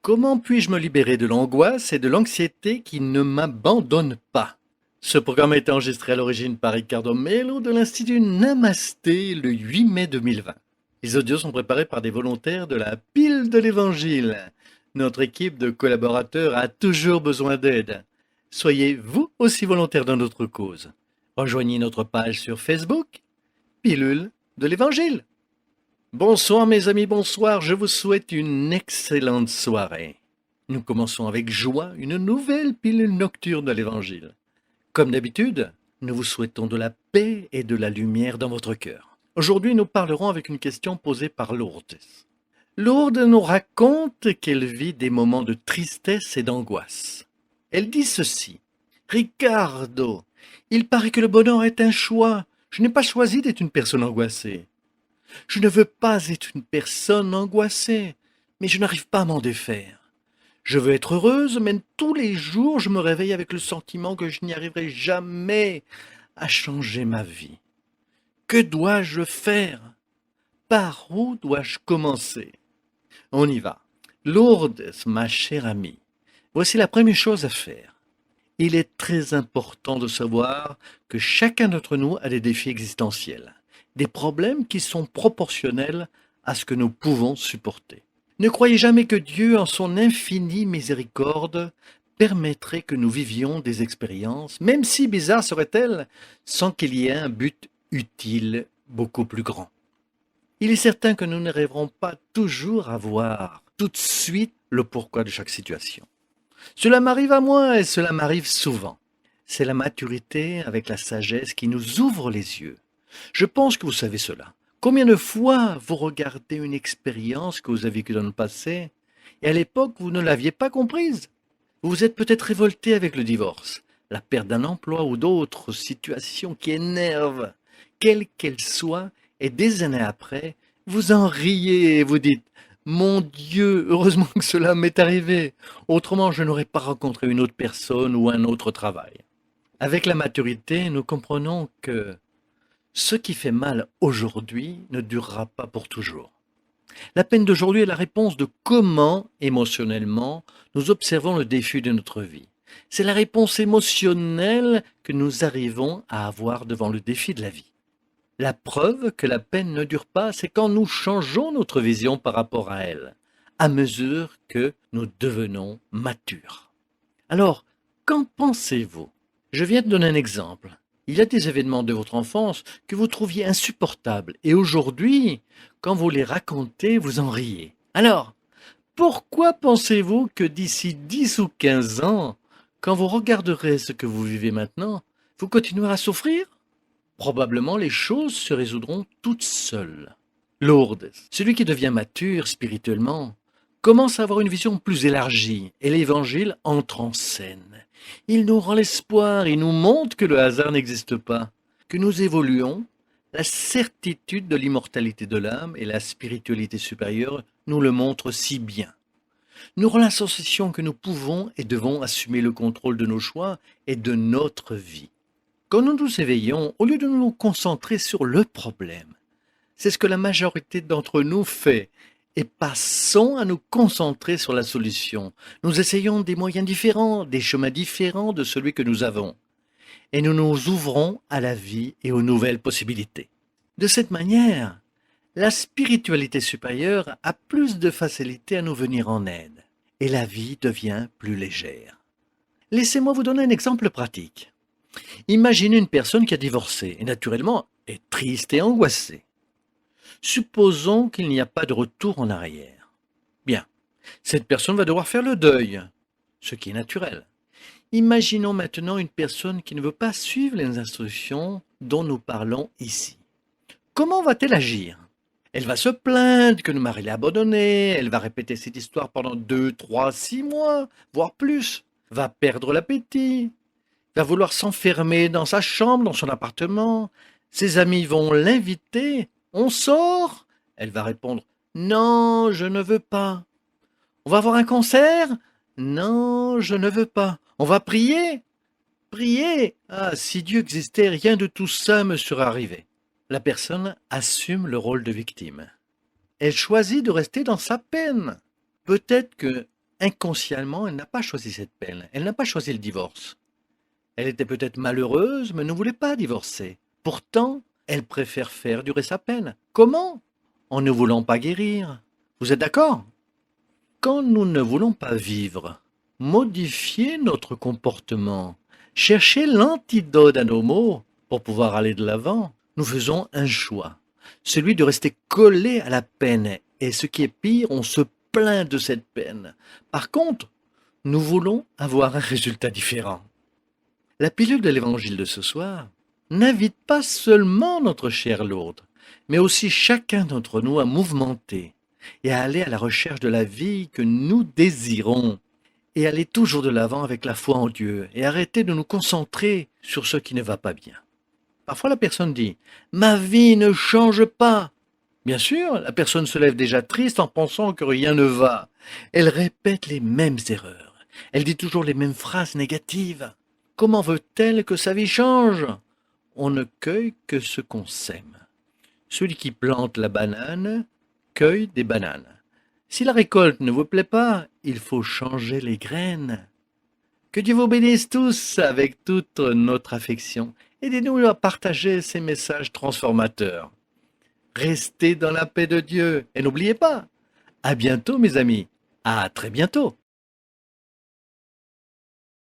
Comment puis-je me libérer de l'angoisse et de l'anxiété qui ne m'abandonnent pas? Ce programme a été enregistré à l'origine par Ricardo Melo de l'Institut Namasté le 8 mai 2020. Les audios sont préparés par des volontaires de la pile de l'Évangile. Notre équipe de collaborateurs a toujours besoin d'aide. Soyez vous aussi volontaires dans notre cause. Rejoignez notre page sur Facebook, Pilule de l'Évangile. Bonsoir mes amis, bonsoir, je vous souhaite une excellente soirée. Nous commençons avec joie une nouvelle pilule nocturne de l'Évangile. Comme d'habitude, nous vous souhaitons de la paix et de la lumière dans votre cœur. Aujourd'hui, nous parlerons avec une question posée par Lourdes. Lourdes nous raconte qu'elle vit des moments de tristesse et d'angoisse. Elle dit ceci. Ricardo, il paraît que le bonheur est un choix. Je n'ai pas choisi d'être une personne angoissée. Je ne veux pas être une personne angoissée, mais je n'arrive pas à m'en défaire. Je veux être heureuse, mais tous les jours je me réveille avec le sentiment que je n'y arriverai jamais à changer ma vie. Que dois-je faire? Par où dois-je commencer? On y va. Lourdes, ma chère amie, voici la première chose à faire. Il est très important de savoir que chacun d'entre nous a des défis existentiels, des problèmes qui sont proportionnels à ce que nous pouvons supporter. Ne croyez jamais que Dieu, en son infinie miséricorde, permettrait que nous vivions des expériences, même si bizarres seraient-elles, sans qu'il y ait un but utile beaucoup plus grand. Il est certain que nous n'arriverons pas toujours à voir tout de suite le pourquoi de chaque situation. Cela m'arrive à moi et cela m'arrive souvent. C'est la maturité avec la sagesse qui nous ouvre les yeux. Je pense que vous savez cela. Combien de fois vous regardez une expérience que vous avez vécue dans le passé et à l'époque vous ne l'aviez pas comprise? Vous vous êtes peut-être révolté avec le divorce, la perte d'un emploi ou d'autres situations qui énervent, quelles qu'elles soient, et des années après, vous en riez et vous dites « Mon Dieu, heureusement que cela m'est arrivé, autrement je n'aurais pas rencontré une autre personne ou un autre travail. » Avec la maturité, nous comprenons que ce qui fait mal aujourd'hui ne durera pas pour toujours. La peine d'aujourd'hui est la réponse de comment, émotionnellement, nous observons le défi de notre vie. C'est la réponse émotionnelle que nous arrivons à avoir devant le défi de la vie. La preuve que la peine ne dure pas, c'est quand nous changeons notre vision par rapport à elle, à mesure que nous devenons matures. Alors, qu'en pensez-vous? Je viens de donner un exemple. Il y a des événements de votre enfance que vous trouviez insupportables et aujourd'hui, quand vous les racontez, vous en riez. Alors, pourquoi pensez-vous que d'ici 10 ou 15 ans, quand vous regarderez ce que vous vivez maintenant, vous continuerez à souffrir? Probablement les choses se résoudront toutes seules. Lourdes, celui qui devient mature spirituellement, commence à avoir une vision plus élargie et l'Évangile entre en scène. Il nous rend l'espoir, il nous montre que le hasard n'existe pas, que nous évoluons. La certitude de l'immortalité de l'âme et la spiritualité supérieure nous le montrent si bien. Nous rend la sensation que nous pouvons et devons assumer le contrôle de nos choix et de notre vie. Quand nous nous éveillons, au lieu de nous concentrer sur le problème, c'est ce que la majorité d'entre nous fait, et passons à nous concentrer sur la solution. Nous essayons des moyens différents, des chemins différents de celui que nous avons, et nous nous ouvrons à la vie et aux nouvelles possibilités. De cette manière, la spiritualité supérieure a plus de facilité à nous venir en aide, et la vie devient plus légère. Laissez-moi vous donner un exemple pratique. Imaginez une personne qui a divorcé et naturellement est triste et angoissée. Supposons qu'il n'y a pas de retour en arrière. Bien, cette personne va devoir faire le deuil, ce qui est naturel. Imaginons maintenant une personne qui ne veut pas suivre les instructions dont nous parlons ici. Comment va-t-elle agir? Elle va se plaindre que le mari l'a abandonnée, elle va répéter cette histoire pendant 2, 3, 6 mois, voire plus, va perdre l'appétit, va vouloir s'enfermer dans sa chambre, dans son appartement. Ses amis vont l'inviter. On sort? Elle va répondre non, je ne veux pas. On va voir un concert? Non, je ne veux pas. On va prier? Prier? Ah, si Dieu existait, rien de tout ça me serait arrivé. La personne assume le rôle de victime. Elle choisit de rester dans sa peine. Peut-être que inconsciemment, elle n'a pas choisi cette peine. Elle n'a pas choisi le divorce. Elle était peut-être malheureuse, mais ne voulait pas divorcer. Pourtant, elle préfère faire durer sa peine. Comment? En ne voulant pas guérir. Vous êtes d'accord? Quand nous ne voulons pas vivre, modifier notre comportement, chercher l'antidote à nos maux pour pouvoir aller de l'avant, nous faisons un choix, celui de rester collé à la peine. Et ce qui est pire, on se plaint de cette peine. Par contre, nous voulons avoir un résultat différent. La pilule de l'évangile de ce soir n'invite pas seulement notre chair lourde, mais aussi chacun d'entre nous à mouvementer et à aller à la recherche de la vie que nous désirons et aller toujours de l'avant avec la foi en Dieu et arrêter de nous concentrer sur ce qui ne va pas bien. Parfois la personne dit « Ma vie ne change pas ». Bien sûr, la personne se lève déjà triste en pensant que rien ne va. Elle répète les mêmes erreurs. Elle dit toujours les mêmes phrases négatives. Comment veut-elle que sa vie change? On ne cueille que ce qu'on sème. Celui qui plante la banane cueille des bananes. Si la récolte ne vous plaît pas, il faut changer les graines. Que Dieu vous bénisse tous avec toute notre affection. Aidez-nous à partager ces messages transformateurs. Restez dans la paix de Dieu et n'oubliez pas, à bientôt mes amis, à très bientôt.